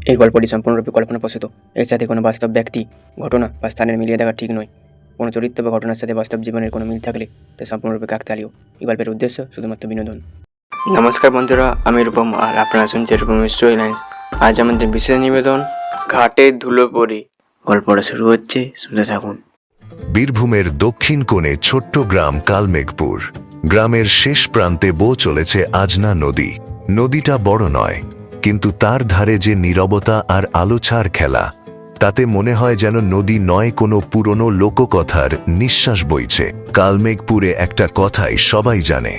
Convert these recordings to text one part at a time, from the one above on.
এই গল্পটি সম্পূর্ণরূপে কল্পনাপ্রসূত। এর সাথে কোনো বাস্তব ব্যক্তি, ঘটনা বা স্থানের মিলিয়ে দেখা ঠিক নয়। কোনো চরিত্র বা ঘটনার সাথে বাস্তব জীবনের কোনো মিল থাকলে তা সম্পূর্ণরূপে কাকতালীয়। এই গল্পের উদ্দেশ্য শুধুমাত্র বিনোদন। নমস্কার বন্ধুরা, আমি রূপম আর আপনারা শুনছেন রূপম স্টোরি লাইন্স। আজ আমাদের বিশেষ নিবেদন ঘাটের ধুলো পড়ে। গল্পটা শুরু হচ্ছে, শুনতে থাকুন। বীরভূমের দক্ষিণ কোণে ছোট্ট গ্রাম কালমেঘপুর। গ্রামের শেষ প্রান্তে বয়ে চলেছে আজনা নদী। নদীটা বড় নয়, কিন্তু তার ধারে যে নীরবতা আর আলোছাড় খেলা, তাতে মনে হয় যেন নদী নয়, কোনো পুরনো লোককথার নিঃশ্বাস বইছে। কালমেঘপুরে একটা কথাই সবাই জানে,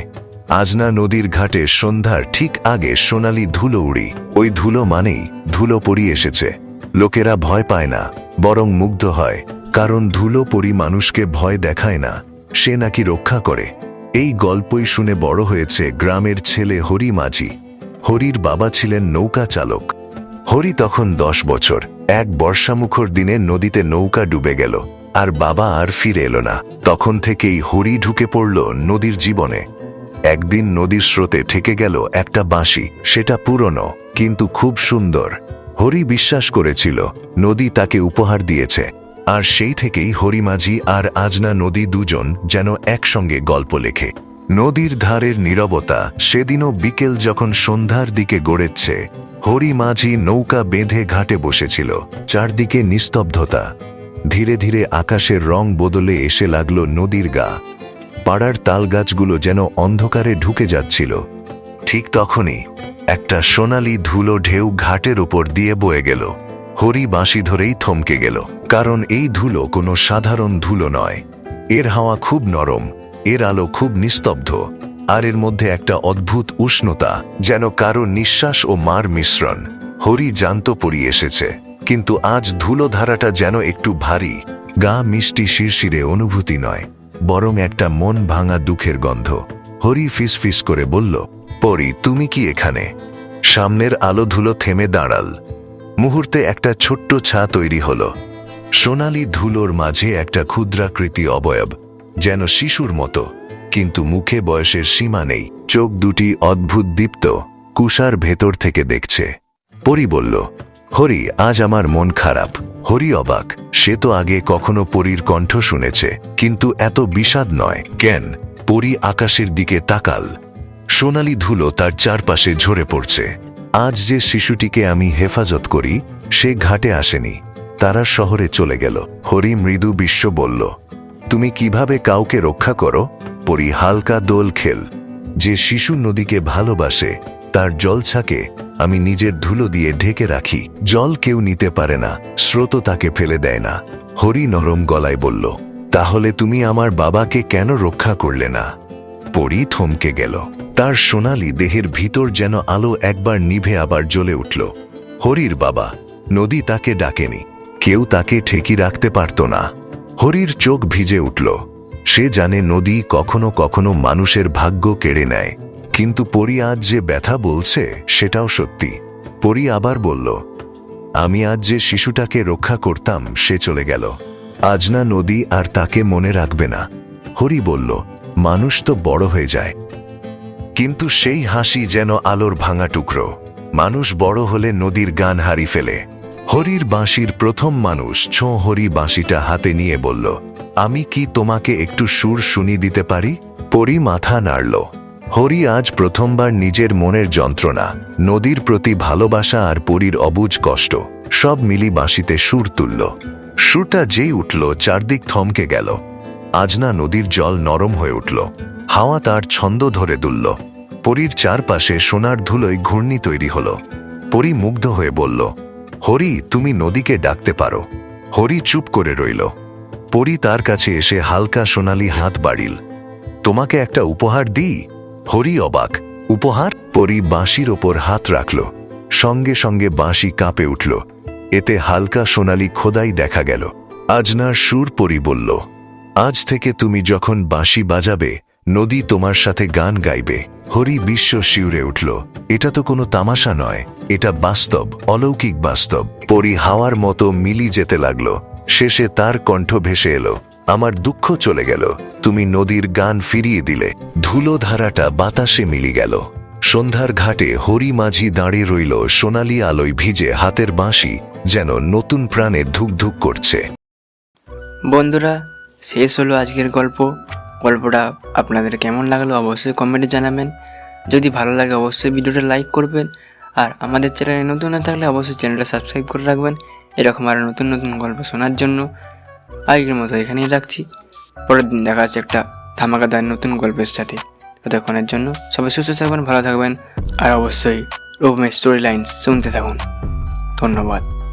আজনা নদীর ঘাটে সন্ধ্যার ঠিক আগে সোনালি ধুলো উড়ি। ওই ধুলো মানেই ধুলো পড়ি এসেছে। লোকেরা ভয় পায় না, বরং মুগ্ধ হয়, কারণ ধুলো পরি মানুষকে ভয় দেখায় না, সে নাকি রক্ষা করে। এই গল্পই শুনে বড় হয়েছে গ্রামের ছেলে হরি মাঝি। হরির বাবা ছিলেন নৌকা চালক। হরি তখন 10 বছর। এক বর্ষামুখর দিনে নদীতে নৌকা ডুবে গেল, আর বাবা আর ফিরে এলো না। তখন থেকেই হরি ঢুকে পড়ল নদীর জীবনে। একদিন নদীর স্রোতে ঠেকে গেল একটা বাঁশি। সেটা পুরনো, কিন্তু খুব সুন্দর। হরি বিশ্বাস করেছিল নদী তাকে উপহার দিয়েছে। আর সেই থেকেই হরি মাঝি আর আজনা নদী দুজন যেন একসঙ্গে গল্প লেখে। নদীর ধারের নীরবতা সেদিনও বিকেল যখন সন্ধ্যার দিকে গড়েছে, হরি মাঝি নৌকা বেঁধে ঘাটে বসেছিল। চারদিকে নিস্তব্ধতা। ধীরে ধীরে আকাশের রং বদলে এসে লাগলো নদীর গা। পাড়ার তালগাছগুলো যেন অন্ধকারে ঢুকে যাচ্ছিল। ঠিক তখনই একটা সোনালি ধুলো ঢেউ ঘাটের ওপর দিয়ে বয়ে গেল। হরি বাঁশি ধরেই থমকে গেল, কারণ এই ধুলো কোনো সাধারণ ধুলো নয়। এর হাওয়া খুব নরম, এর আলো খুব নিস্তব্ধ, আর এর মধ্যে একটা অদ্ভুত উষ্ণতা, যেন কারো নিঃশ্বাস ও মার মিশ্রণ। হরি জানতো পরি এসেছে, কিন্তু আজ ধুলো ধারাটা যেন একটু ভারী। গা মিষ্টি শিরশিরে অনুভূতি নয়, বরং একটা মন ভাঙা দুঃখের গন্ধ। হরি ফিসফিস করে বলল, পরি, তুমি কি এখানে? সামনের আলো ধুলো থেমে দাঁড়াল। মুহূর্তে একটা ছোট্ট ছা তৈরি হলো। সোনালি ধুলোর মাঝে একটা ক্ষুদ্রাকৃতি অবয়ব, যেন শিশুর মতো, কিন্তু মুখে বয়সের সীমা নেই। চোখ দুটি অদ্ভুত দীপ্ত, কুষার ভেতর থেকে দেখছে। পরি বলল, হরি, আজ আমার মন খারাপ। হরি অবাক, সে তো আগে কখনো পরীর কণ্ঠ শুনেছে, কিন্তু এত বিষাদ নয়। কেন? পরি আকাশের দিকে তাকাল। সোনালি ধুলো তার চারপাশে ঝরে পড়ছে। আজ যে শিশুটিকে আমি হেফাজত করি, সে ঘাটে আসেনি, তারা শহরে চলে গেল। হরি মৃদু বিশ্ব বলল, তুমি কিভাবে কাউকে রক্ষা করো? পরি হালকা দোল খেল। যে শিশু নদীকে ভালোবাসে, তার জলছাকে আমি নিজের ধুলো দিয়ে ঢেকে রাখি। জল কেউ নিতে পারে না, স্রোত তাকে ফেলে দেয় না। হরি নরম গলায় বলল, তাহলে তুমি আমার বাবাকে কেন রক্ষা করলে না? পরি থমকে গেল। তার সোনালি দেহের ভিতর যেন আলো একবার নিভে আবার জ্বলে উঠল। হরির বাবা। নদী তাকে ডাকেনি, কেউ তাকে ঠেকি রাখতে পারত না। হরির চোখ ভিজে উঠল। সে জানে নদী কখনো কখনো মানুষের ভাগ্য কেড়ে নেয়, কিন্তু পরি আজ যে ব্যথা বলছে সেটাও সত্যি। পরি আবার বলল, আমি আজ যে শিশুটাকে রক্ষা করতাম, সে চলে গেল। আজনা নদী আর তাকে মনে রাখবে না। হরি বলল, মানুষ তো বড় হয়ে যায়, কিন্তু সেই হাসি যেন আলোর ভাঙা টুকরো। মানুষ বড় হলে নদীর গান হারিয়ে ফেলে। হরির বাঁশির প্রথম মানুষ ছোঁ। হরি বাঁশিটা হাতে নিয়ে বলল, আমি কি তোমাকে একটু সুর শুনিয়ে দিতে পারি? পরি মাথা নাড়ল। হরি আজ প্রথমবার নিজের মনের যন্ত্রণা, নদীর প্রতি ভালোবাসা আর পরির অবুঝ কষ্ট, সব মিলি বাঁশিতে সুর তুলল। সুরটা যেই উঠল, চারদিক থমকে গেল। আজনা নদীর জল নরম হয়ে উঠল। হাওয়া তার ছন্দ ধরে দুলল। পরীর চারপাশে সোনার ধুলোয় ঘূর্ণি তৈরি হল। পরি মুগ্ধ হয়ে বলল, হরি, তুমি নদীকে ডাকতে পারো। হরি চুপ করে রইল। পরি তার কাছে এসে হালকা সোনালি হাত বাড়িল। তোমাকে একটা উপহার দিই? হরি অবাক, উপহার? পরি বাঁশির ওপর হাত রাখল। সঙ্গে সঙ্গে বাঁশি কাঁপে উঠল। এতে হালকা সোনালি খোদাই দেখা গেল। আজনার সুর। পরি বলল, আজ থেকে তুমি যখন বাঁশি বাজাবে, নদী তোমার সাথে গান গাইবে। হরি বিশ্ব শিউরে উঠল। এটা তো কোনো তামাশা নয়, এটা বাস্তব, অলৌকিক বাস্তব। পরি হাওয়ার মতো মিলি যেতে লাগলো। শেষে তার কণ্ঠ ভেসে এলো, আমার দুঃখ চলে গেল, তুমি নদীর গান ফিরিয়ে দিলে। ধুলো ধারাটা বাতাসে মিলি গেল। সন্ধ্যার ঘাটে হরি মাঝি দাঁড়িয়ে রইল, সোনালি আলোয় ভিজে হাতের বাঁশি যেন নতুন প্রাণে ধুকধুক করছে। বন্ধুরা, শেষ হলো আজকের গল্পটা আপনাদের কেমন লাগলো অবশ্যই কমেন্টে জানাবেন। যদি ভালো লাগে অবশ্যই ভিডিওটা লাইক করবেন, আর আমাদের চ্যানেলে নতুন না থাকলে অবশ্যই চ্যানেলটা সাবস্ক্রাইব করে রাখবেন এরকম আরও নতুন নতুন গল্প শোনার জন্য। আজকের মতো এখানেই রাখছি, পরের দিন দেখা যাচ্ছে একটা ধামাকাদার নতুন গল্পের সাথে। ততক্ষণের জন্য সবাই সুস্থ থাকবেন, ভালো থাকবেন, আর অবশ্যই রূপমের স্টোরি লাইন শুনতে থাকুন। ধন্যবাদ।